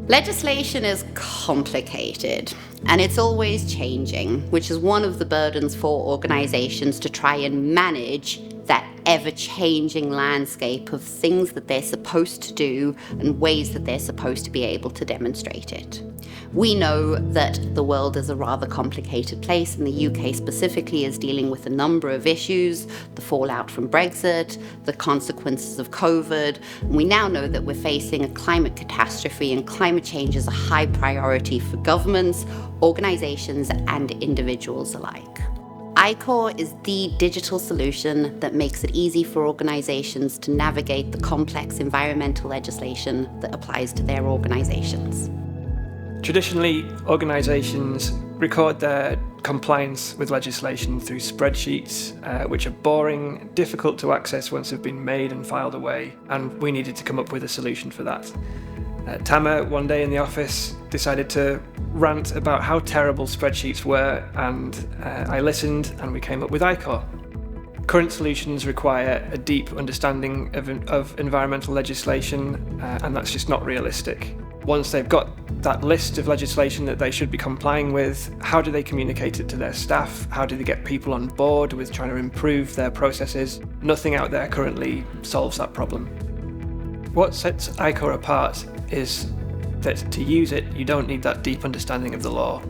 Legislation is complicated and it's always changing, which is one of the burdens for organizations to try and manage that ever-changing landscape of things that they're supposed to do and ways that they're supposed to be able to demonstrate it. We know that the world is a rather complicated place, and the UK specifically is dealing with a number of issues, the fallout from Brexit, the consequences of COVID. And we now know that we're facing a climate catastrophe, and climate change is a high priority for governments, organizations, and individuals alike. iCOR is the digital solution that makes it easy for organizations to navigate the complex environmental legislation that applies to their organizations. Traditionally, organisations record their compliance with legislation through spreadsheets, which are boring, difficult to access once they've been made and filed away, and we needed to come up with a solution for that. Tama, one day in the office, decided to rant about how terrible spreadsheets were, and I listened and we came up with iCOR. Current solutions require a deep understanding of environmental legislation, and that's just not realistic. Once they've got that list of legislation that they should be complying with, how do they communicate it to their staff? How do they get people on board with trying to improve their processes? Nothing out there currently solves that problem. What sets iCOR apart is that to use it, you don't need that deep understanding of the law.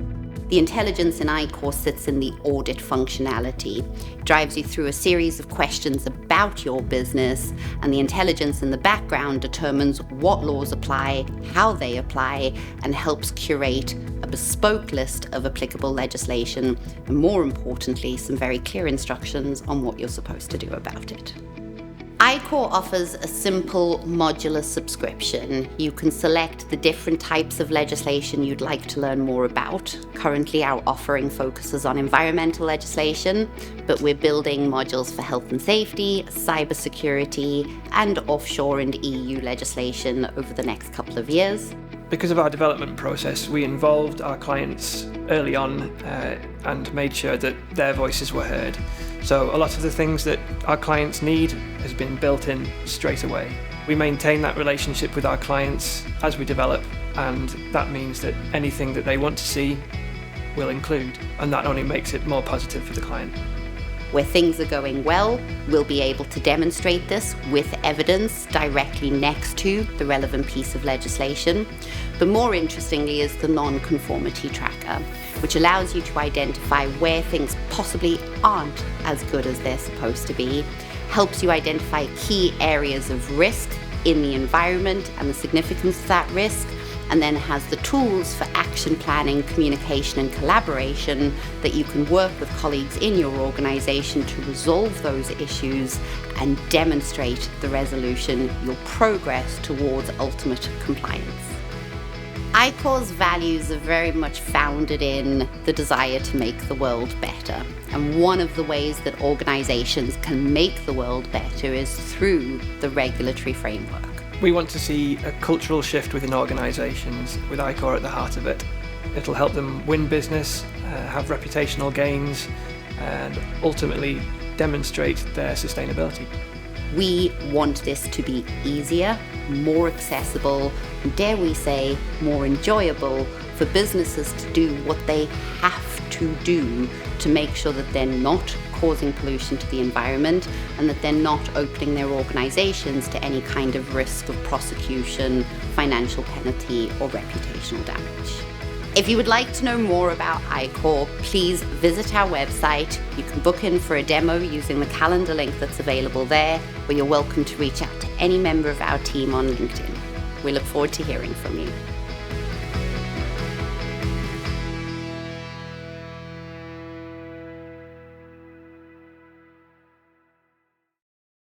The intelligence in iCOR sits in the audit functionality. It drives you through a series of questions about your business, and the intelligence in the background determines what laws apply, how they apply, and helps curate a bespoke list of applicable legislation, and more importantly, some very clear instructions on what you're supposed to do about it. iCOR offers a simple modular subscription. You can select the different types of legislation you'd like to learn more about. Currently, our offering focuses on environmental legislation, but we're building modules for health and safety, cybersecurity, and offshore and EU legislation over the next couple of years. Because of our development process, we involved our clients early on and made sure that their voices were heard. So a lot of the things that our clients need has been built in straight away. We maintain that relationship with our clients as we develop, and that means that anything that they want to see we'll include, and that only makes it more positive for the client. Where things are going well, we'll be able to demonstrate this with evidence directly next to the relevant piece of legislation. But more interestingly is the non-conformity tracker, which allows you to identify where things possibly aren't as good as they're supposed to be, helps you identify key areas of risk in the environment and the significance of that risk, and then has the tools for action planning, communication, and collaboration that you can work with colleagues in your organization to resolve those issues and demonstrate the resolution, your progress towards ultimate compliance. iCOR's values are very much founded in the desire to make the world better. And one of the ways that organizations can make the world better is through the regulatory framework. We want to see a cultural shift within organisations with iCOR at the heart of it. It'll help them win business, have reputational gains, and ultimately demonstrate their sustainability. We want this to be easier, more accessible, and dare we say, more enjoyable for businesses to do what they have to do to make sure that they're not causing pollution to the environment and that they're not opening their organizations to any kind of risk of prosecution, financial penalty, or reputational damage. If you would like to know more about iCOR, please visit our website. You can book in for a demo using the calendar link that's available there, or you're welcome to reach out to any member of our team on LinkedIn. We look forward to hearing from you.